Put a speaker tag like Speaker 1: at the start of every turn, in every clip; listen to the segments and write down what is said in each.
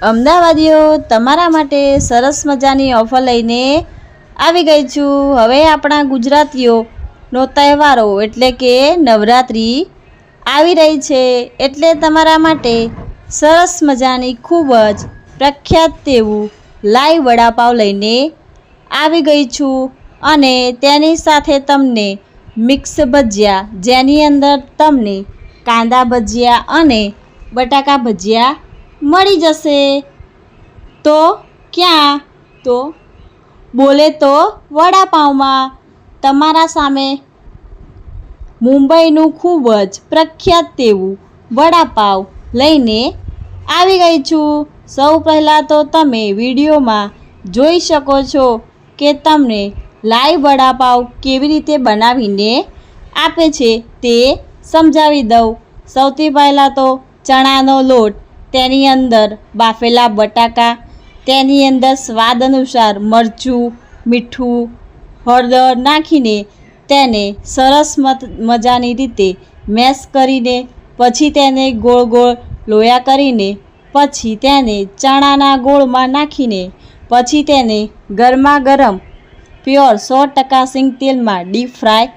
Speaker 1: અમદાવાદીઓ તમારા માટે સરસ મજાની ઓફર લઈને આવી ગઈ છું। હવે આપણા ગુજરાતીઓનો તહેવારો એટલે કે નવરાત્રિ આવી રહી છે, એટલે તમારા માટે સરસ મજાની ખૂબ જ પ્રખ્યાત તેવું લાઈવ વડાપાવ લઈને આવી ગઈ છું। અને તેની સાથે તમને મિક્સ ભજીયા, જેની અંદર તમને કાંદા ભજીયા અને બટાકા ભજીયા મળી જશે। તો ક્યાં? તો બોલે તો વડાપાવમાં। તમારા સામે મુંબઈનું ખૂબ જ પ્રખ્યાત તેવું વડાપાવ લઈને આવી ગઈ છું। સૌ પહેલાં તો તમે વિડીયોમાં જોઈ શકો છો કે તમને લાઈવ વડાપાવ કેવી રીતે બનાવીને આપે છે તે સમજાવી દઉં। સૌથી પહેલાં તો ચણાનો લોટ, તેની અંદર બાફેલા બટાકા, તેની અંદર સ્વાદ અનુસાર મરચું, મીઠું, હળદર નાખીને તેને સરસ મજાની રીતે મેશ કરીને પછી તેને ગોળ ગોળ લોયા કરીને પછી તેને ચણાના ગોળમાં નાખીને પછી તેને ગરમા ગરમ પ્યોર 100% સિંગ તેલમાં ડીપ ફ્રાય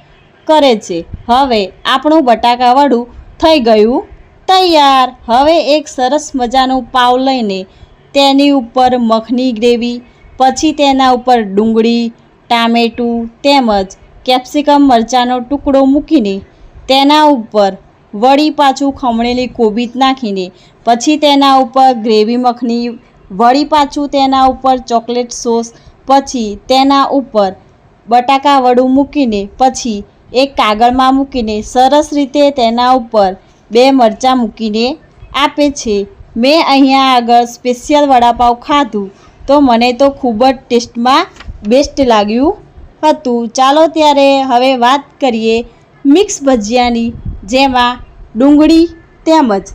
Speaker 1: કરે છે। હવે આપણું બટાકા વડું થઈ ગયું તૈયાર। હવે એક સરસ મજાનું પાવ લઈને તેની ઉપર મખની ગ્રેવી, પછી તેના ઉપર ડુંગળી, ટામેટું તેમજ કેપ્સિકમ મરચાંનો ટુકડો મૂકીને તેના ઉપર વળી પાછું ખમણેલી કોબીજ નાખીને પછી તેના ઉપર ગ્રેવી મખની, વળી પાછું તેના ઉપર ચોકલેટ સોસ, પછી તેના ઉપર બટાકા વડું મૂકીને પછી એક કાગળમાં મૂકીને સરસ રીતે તેના ઉપર 2 મરચાં મૂકીને આપે છે। મેં અહીંયા આગળ સ્પેશિયલ વડાપાવ ખાધું તો મને તો ખૂબ જ ટેસ્ટમાં બેસ્ટ લાગ્યું હતું। ચાલો ત્યારે હવે વાત કરીએ મિક્સ ભજીયાની, જેમાં ડુંગળી તેમજ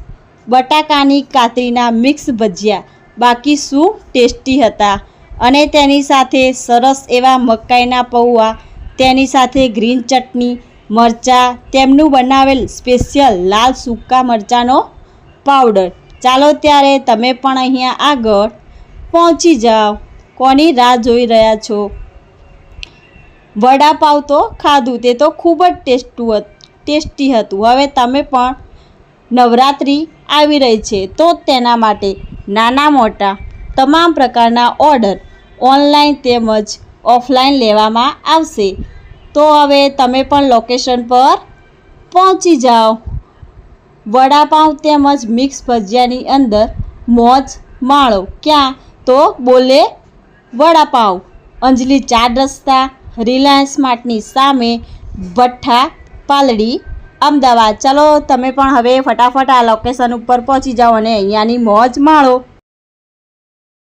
Speaker 1: બટાકાની કાતરીના મિક્સ ભજીયા બાકી શું ટેસ્ટી હતા। અને તેની સાથે સરસ એવા મકાઈના પૌવા, તેની સાથે ગ્રીન ચટણી, મરચાં, તેમનું બનાવેલ સ્પેશિયલ લાલ સૂકા મરચાંનો પાવડર। ચાલો ત્યારે તમે પણ અહીંયા આગળ પહોંચી જાઓ। કોની રાહ જોઈ રહ્યા છો? વડાપાવ તો ખાધું, તે તો ખૂબ જ ટેસ્ટી હતું। હવે તમે પણ નવરાત્રિ આવી રહી છે તો તેના માટે નાના મોટા તમામ પ્રકારના ઓર્ડર ઓનલાઈન તેમજ ઓફલાઈન લેવામાં આવશે। તો હવે તમે પણ લોકેશન પર પહોંચી જાઓ। વડાપાવ તેમજ મિક્સ ભજીયાની અંદર મોજ માણો। ક્યાં? તો બોલે વડાપાવ, અંજલિ 4 રસ્તા, રિલાયન્સ માર્ટની સામે, ભઠ્ઠા પાલડી, અમદાવાદ। ચાલો તમે પણ હવે ફટાફટ આ લોકેશન ઉપર પહોંચી જાઓ અને અહીંયાની મોજ માણો।